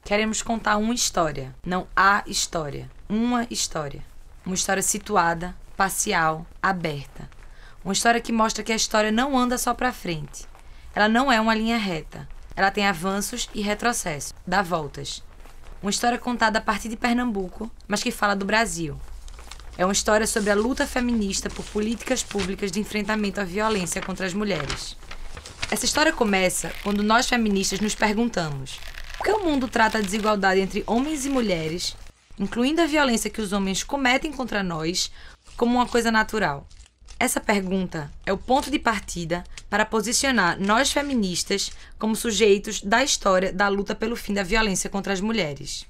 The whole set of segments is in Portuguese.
Queremos contar uma história, não a história. Uma história. Uma história situada, parcial, aberta. Uma história que mostra que a história não anda só para frente. Ela não é uma linha reta. Ela tem avanços e retrocessos, dá voltas. Uma história contada a partir de Pernambuco, mas que fala do Brasil. É uma história sobre a luta feminista por políticas públicas de enfrentamento à violência contra as mulheres. Essa história começa quando nós feministas nos perguntamos: por que o mundo trata a desigualdade entre homens e mulheres, incluindo a violência que os homens cometem contra nós, como uma coisa natural? Essa pergunta é o ponto de partida para posicionar nós feministas como sujeitos da história da luta pelo fim da violência contra as mulheres.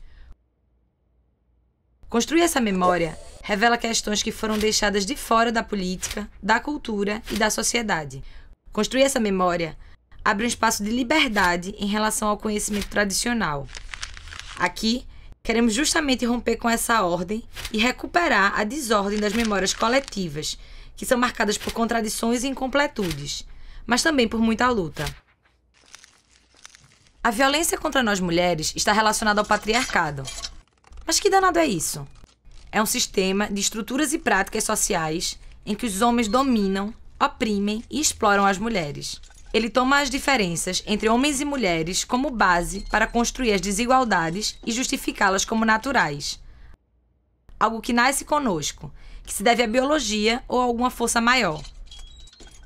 Construir essa memória revela questões que foram deixadas de fora da política, da cultura e da sociedade. Construir essa memória abre um espaço de liberdade em relação ao conhecimento tradicional. Aqui, queremos justamente romper com essa ordem e recuperar a desordem das memórias coletivas, que são marcadas por contradições e incompletudes, mas também por muita luta. A violência contra nós mulheres está relacionada ao patriarcado. Mas que danado é isso? É um sistema de estruturas e práticas sociais em que os homens dominam, oprimem e exploram as mulheres. Ele toma as diferenças entre homens e mulheres como base para construir as desigualdades e justificá-las como naturais. Algo que nasce conosco, que se deve à biologia ou a alguma força maior.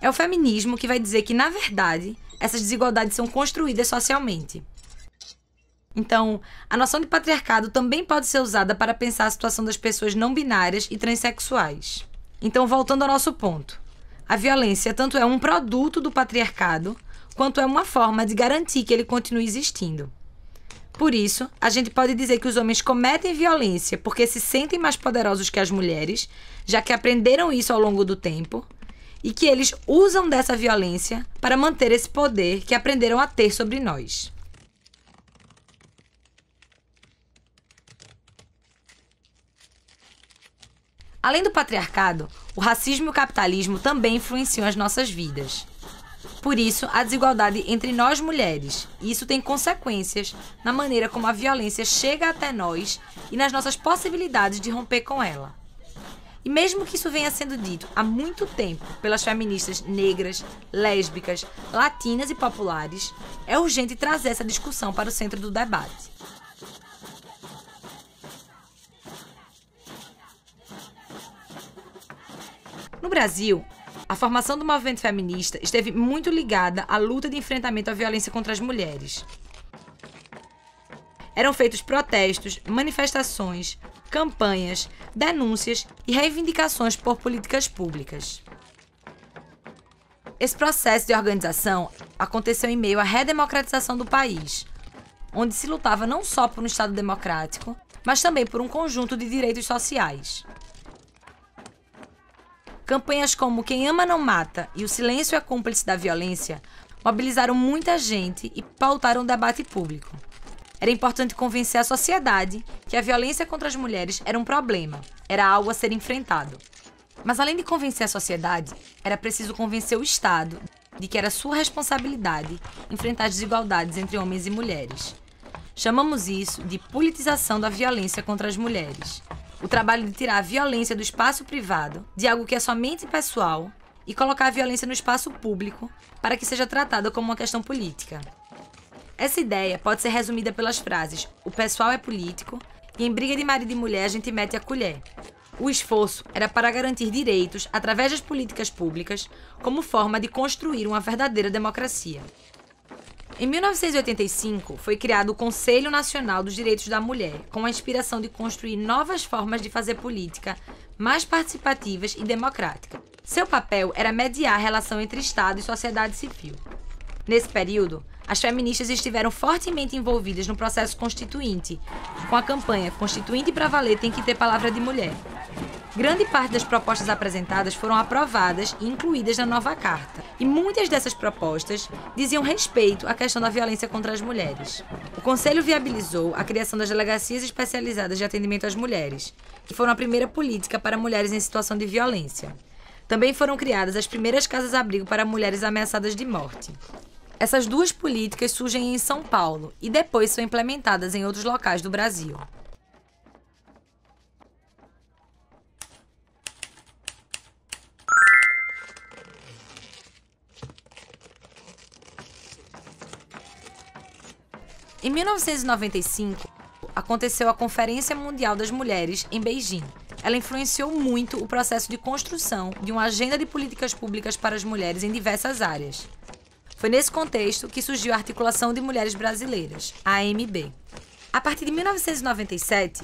É o feminismo que vai dizer que, na verdade, essas desigualdades são construídas socialmente. Então, a noção de patriarcado também pode ser usada para pensar a situação das pessoas não binárias e transexuais. Então, voltando ao nosso ponto, a violência tanto é um produto do patriarcado, quanto é uma forma de garantir que ele continue existindo. Por isso, a gente pode dizer que os homens cometem violência porque se sentem mais poderosos que as mulheres, já que aprenderam isso ao longo do tempo, e que eles usam dessa violência para manter esse poder que aprenderam a ter sobre nós. Além do patriarcado, o racismo e o capitalismo também influenciam as nossas vidas. Por isso, a desigualdade entre nós mulheres, e isso tem consequências na maneira como a violência chega até nós e nas nossas possibilidades de romper com ela. E mesmo que isso venha sendo dito há muito tempo pelas feministas negras, lésbicas, latinas e populares, é urgente trazer essa discussão para o centro do debate. No Brasil, a formação do movimento feminista esteve muito ligada à luta de enfrentamento à violência contra as mulheres. Eram feitos protestos, manifestações, campanhas, denúncias e reivindicações por políticas públicas. Esse processo de organização aconteceu em meio à redemocratização do país, onde se lutava não só por um Estado democrático, mas também por um conjunto de direitos sociais. Campanhas como Quem Ama Não Mata e O Silêncio é Cúmplice da Violência mobilizaram muita gente e pautaram o debate público. Era importante convencer a sociedade que a violência contra as mulheres era um problema, era algo a ser enfrentado. Mas além de convencer a sociedade, era preciso convencer o Estado de que era sua responsabilidade enfrentar as desigualdades entre homens e mulheres. Chamamos isso de politização da violência contra as mulheres. O trabalho de tirar a violência do espaço privado, de algo que é somente pessoal, e colocar a violência no espaço público para que seja tratada como uma questão política. Essa ideia pode ser resumida pelas frases "o pessoal é político" e "em briga de marido e mulher a gente mete a colher". O esforço era para garantir direitos através das políticas públicas como forma de construir uma verdadeira democracia. Em 1985, foi criado o Conselho Nacional dos Direitos da Mulher, com a inspiração de construir novas formas de fazer política mais participativas e democráticas. Seu papel era mediar a relação entre Estado e sociedade civil. Nesse período, as feministas estiveram fortemente envolvidas no processo constituinte, com a campanha Constituinte pra Valer tem que ter palavra de mulher. Grande parte das propostas apresentadas foram aprovadas e incluídas na nova carta, e muitas dessas propostas diziam respeito à questão da violência contra as mulheres. O Conselho viabilizou a criação das delegacias especializadas de atendimento às mulheres, que foram a primeira política para mulheres em situação de violência. Também foram criadas as primeiras casas-abrigo para mulheres ameaçadas de morte. Essas duas políticas surgem em São Paulo e depois são implementadas em outros locais do Brasil. Em 1995, aconteceu a Conferência Mundial das Mulheres em Beijing. Ela influenciou muito o processo de construção de uma agenda de políticas públicas para as mulheres em diversas áreas. Foi nesse contexto que surgiu a Articulação de Mulheres Brasileiras, a AMB. A partir de 1997,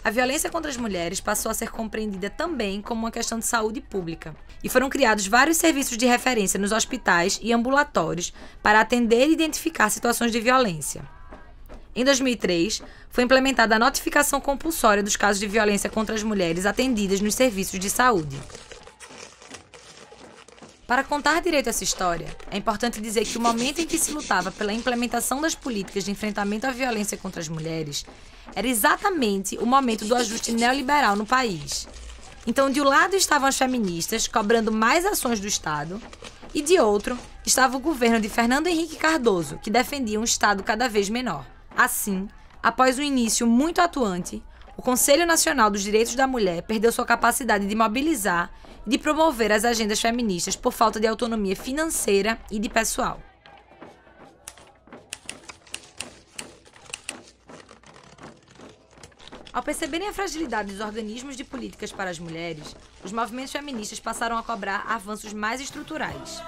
a violência contra as mulheres passou a ser compreendida também como uma questão de saúde pública, e foram criados vários serviços de referência nos hospitais e ambulatórios para atender e identificar situações de violência. Em 2003, foi implementada a notificação compulsória dos casos de violência contra as mulheres atendidas nos serviços de saúde. Para contar direito essa história, é importante dizer que o momento em que se lutava pela implementação das políticas de enfrentamento à violência contra as mulheres era exatamente o momento do ajuste neoliberal no país. Então, de um lado estavam as feministas cobrando mais ações do Estado e, de outro, estava o governo de Fernando Henrique Cardoso, que defendia um Estado cada vez menor. Assim, após um início muito atuante, o Conselho Nacional dos Direitos da Mulher perdeu sua capacidade de mobilizar e de promover as agendas feministas por falta de autonomia financeira e de pessoal. Ao perceberem a fragilidade dos organismos de políticas para as mulheres, os movimentos feministas passaram a cobrar avanços mais estruturais.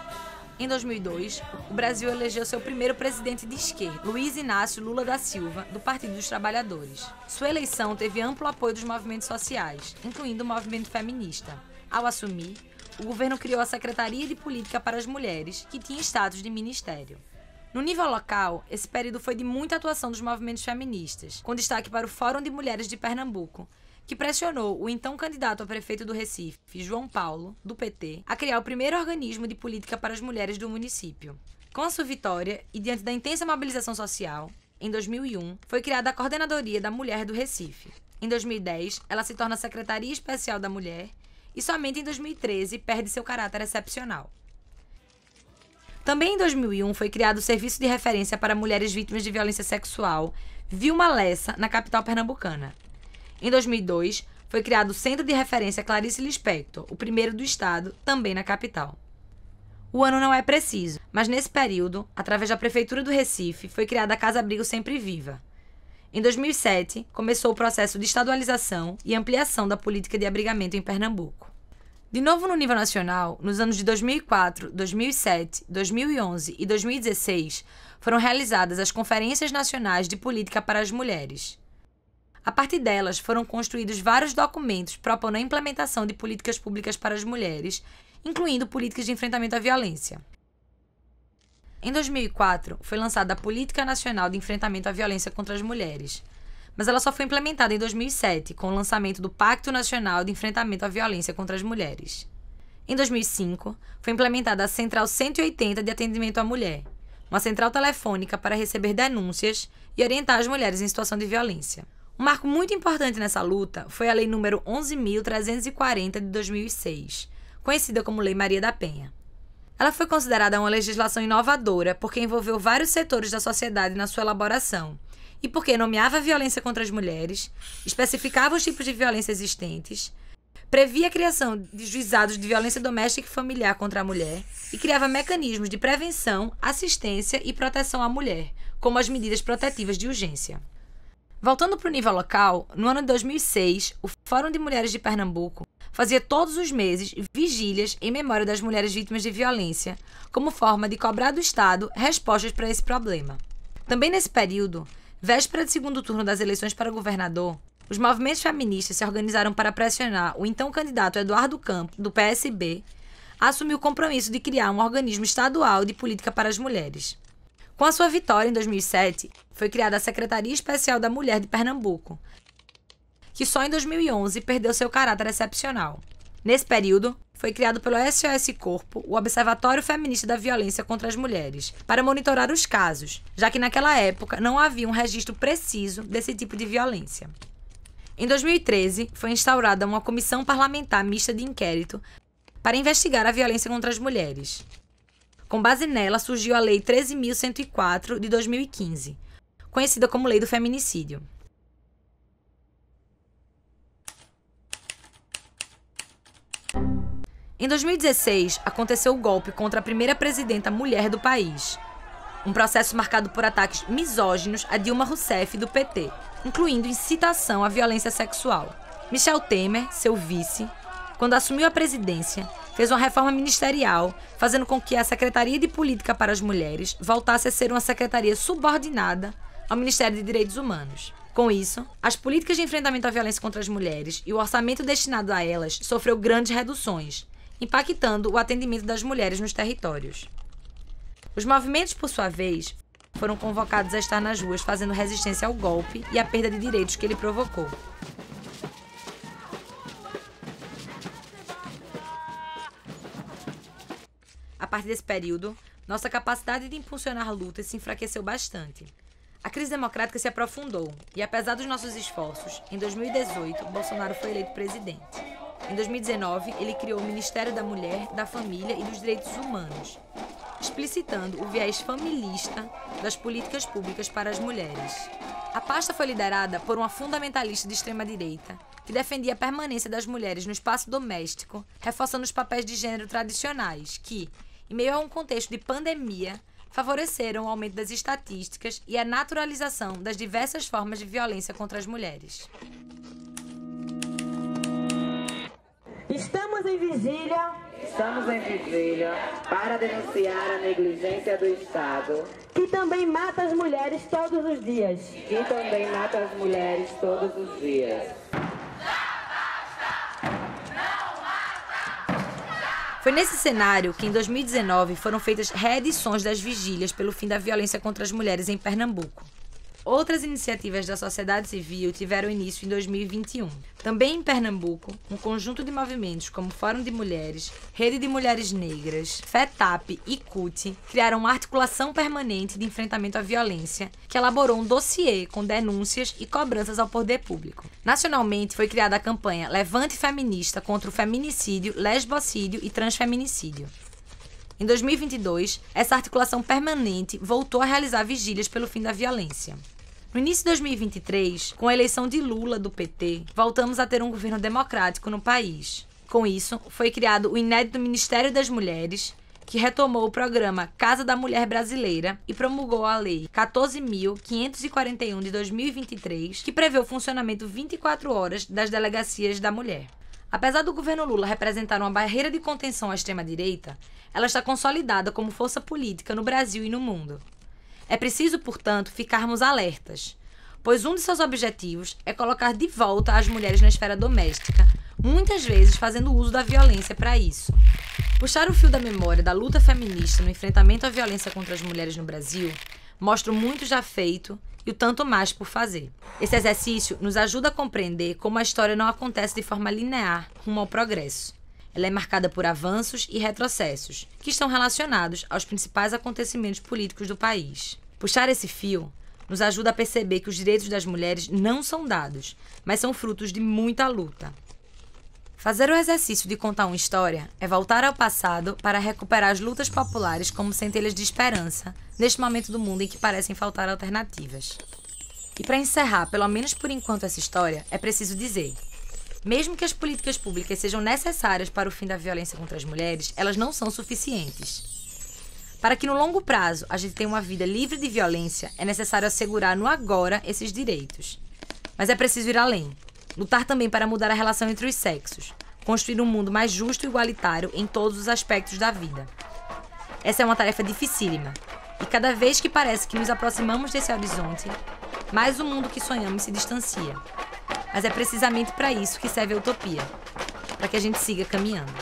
Em 2002, o Brasil elegeu seu primeiro presidente de esquerda, Luiz Inácio Lula da Silva, do Partido dos Trabalhadores. Sua eleição teve amplo apoio dos movimentos sociais, incluindo o movimento feminista. Ao assumir, o governo criou a Secretaria de Política para as Mulheres, que tinha status de ministério. No nível local, esse período foi de muita atuação dos movimentos feministas, com destaque para o Fórum de Mulheres de Pernambuco, que pressionou o então candidato a prefeito do Recife, João Paulo, do PT, a criar o primeiro organismo de política para as mulheres do município. Com a sua vitória e diante da intensa mobilização social, em 2001, foi criada a Coordenadoria da Mulher do Recife. Em 2010, ela se torna Secretaria Especial da Mulher e somente em 2013 perde seu caráter excepcional. Também em 2001 foi criado o Serviço de Referência para Mulheres Vítimas de Violência Sexual, Vilma Lessa, na capital pernambucana. Em 2002, foi criado o Centro de Referência Clarice Lispector, o primeiro do estado, também na capital. O ano não é preciso, mas nesse período, através da Prefeitura do Recife, foi criada a Casa Abrigo Sempre Viva. Em 2007, começou o processo de estadualização e ampliação da política de abrigamento em Pernambuco. De novo no nível nacional, nos anos de 2004, 2007, 2011 e 2016, foram realizadas as Conferências Nacionais de Política para as Mulheres. A partir delas, foram construídos vários documentos propondo a implementação de políticas públicas para as mulheres, incluindo políticas de enfrentamento à violência. Em 2004, foi lançada a Política Nacional de Enfrentamento à Violência contra as Mulheres, mas ela só foi implementada em 2007, com o lançamento do Pacto Nacional de Enfrentamento à Violência contra as Mulheres. Em 2005, foi implementada a Central 180 de Atendimento à Mulher, uma central telefônica para receber denúncias e orientar as mulheres em situação de violência. Um marco muito importante nessa luta foi a Lei nº 11.340 de 2006, conhecida como Lei Maria da Penha. Ela foi considerada uma legislação inovadora porque envolveu vários setores da sociedade na sua elaboração e porque nomeava a violência contra as mulheres, especificava os tipos de violência existentes, previa a criação de juizados de violência doméstica e familiar contra a mulher e criava mecanismos de prevenção, assistência e proteção à mulher, como as medidas protetivas de urgência. Voltando para o nível local, no ano de 2006, o Fórum de Mulheres de Pernambuco fazia todos os meses vigílias em memória das mulheres vítimas de violência, como forma de cobrar do Estado respostas para esse problema. Também nesse período, véspera de segundo turno das eleições para governador, os movimentos feministas se organizaram para pressionar o então candidato Eduardo Campos, do PSB, a assumir o compromisso de criar um organismo estadual de política para as mulheres. Com a sua vitória em 2007, foi criada a Secretaria Especial da Mulher de Pernambuco, que só em 2011 perdeu seu caráter excepcional. Nesse período, foi criado pelo SOS Corpo o Observatório Feminista da Violência contra as Mulheres, para monitorar os casos, já que naquela época não havia um registro preciso desse tipo de violência. Em 2013, foi instaurada uma comissão parlamentar mista de inquérito para investigar a violência contra as mulheres. Com base nela, surgiu a Lei 13.104 de 2015, conhecida como Lei do Feminicídio. Em 2016, aconteceu o golpe contra a primeira presidenta mulher do país. Um processo marcado por ataques misóginos a Dilma Rousseff do PT, incluindo incitação à violência sexual. Michel Temer, seu vice, quando assumiu a presidência, fez uma reforma ministerial, fazendo com que a Secretaria de Política para as Mulheres voltasse a ser uma secretaria subordinada ao Ministério de Direitos Humanos. Com isso, as políticas de enfrentamento à violência contra as mulheres e o orçamento destinado a elas sofreu grandes reduções, impactando o atendimento das mulheres nos territórios. Os movimentos, por sua vez, foram convocados a estar nas ruas fazendo resistência ao golpe e à perda de direitos que ele provocou. A partir desse período, nossa capacidade de impulsionar lutas se enfraqueceu bastante. A crise democrática se aprofundou e, apesar dos nossos esforços, em 2018, Bolsonaro foi eleito presidente. Em 2019, ele criou o Ministério da Mulher, da Família e dos Direitos Humanos, explicitando o viés feminista das políticas públicas para as mulheres. A pasta foi liderada por uma fundamentalista de extrema-direita que defendia a permanência das mulheres no espaço doméstico, reforçando os papéis de gênero tradicionais que, em meio a um contexto de pandemia, favoreceram o aumento das estatísticas e a naturalização das diversas formas de violência contra as mulheres. Estamos em vigília para denunciar a negligência do Estado, que também mata as mulheres todos os dias. Foi nesse cenário que, em 2019, foram feitas reedições das vigílias pelo fim da violência contra as mulheres em Pernambuco. Outras iniciativas da sociedade civil tiveram início em 2021. Também em Pernambuco, um conjunto de movimentos como Fórum de Mulheres, Rede de Mulheres Negras, FETAP e CUT criaram uma articulação permanente de enfrentamento à violência que elaborou um dossiê com denúncias e cobranças ao poder público. Nacionalmente, foi criada a campanha Levante Feminista contra o feminicídio, lesbocídio e transfeminicídio. Em 2022, essa articulação permanente voltou a realizar vigílias pelo fim da violência. No início de 2023, com a eleição de Lula do PT, voltamos a ter um governo democrático no país. Com isso, foi criado o inédito Ministério das Mulheres, que retomou o programa Casa da Mulher Brasileira e promulgou a Lei 14.541 de 2023, que prevê o funcionamento 24 horas das delegacias da mulher. Apesar do governo Lula representar uma barreira de contenção à extrema-direita, ela está consolidada como força política no Brasil e no mundo. É preciso, portanto, ficarmos alertas, pois um de seus objetivos é colocar de volta as mulheres na esfera doméstica, muitas vezes fazendo uso da violência para isso. Puxar o fio da memória da luta feminista no enfrentamento à violência contra as mulheres no Brasil mostra o muito já feito e o tanto mais por fazer. Esse exercício nos ajuda a compreender como a história não acontece de forma linear rumo ao progresso. Ela é marcada por avanços e retrocessos, que estão relacionados aos principais acontecimentos políticos do país. Puxar esse fio nos ajuda a perceber que os direitos das mulheres não são dados, mas são frutos de muita luta. Fazer o exercício de contar uma história é voltar ao passado para recuperar as lutas populares como centelhas de esperança neste momento do mundo em que parecem faltar alternativas. E para encerrar, pelo menos por enquanto, essa história, é preciso dizer: mesmo que as políticas públicas sejam necessárias para o fim da violência contra as mulheres, elas não são suficientes. Para que no longo prazo a gente tenha uma vida livre de violência, é necessário assegurar no agora esses direitos. Mas é preciso ir além. Lutar também para mudar a relação entre os sexos, construir um mundo mais justo e igualitário em todos os aspectos da vida. Essa é uma tarefa dificílima, e cada vez que parece que nos aproximamos desse horizonte, mais o mundo que sonhamos se distancia. Mas é precisamente para isso que serve a utopia, para que a gente siga caminhando.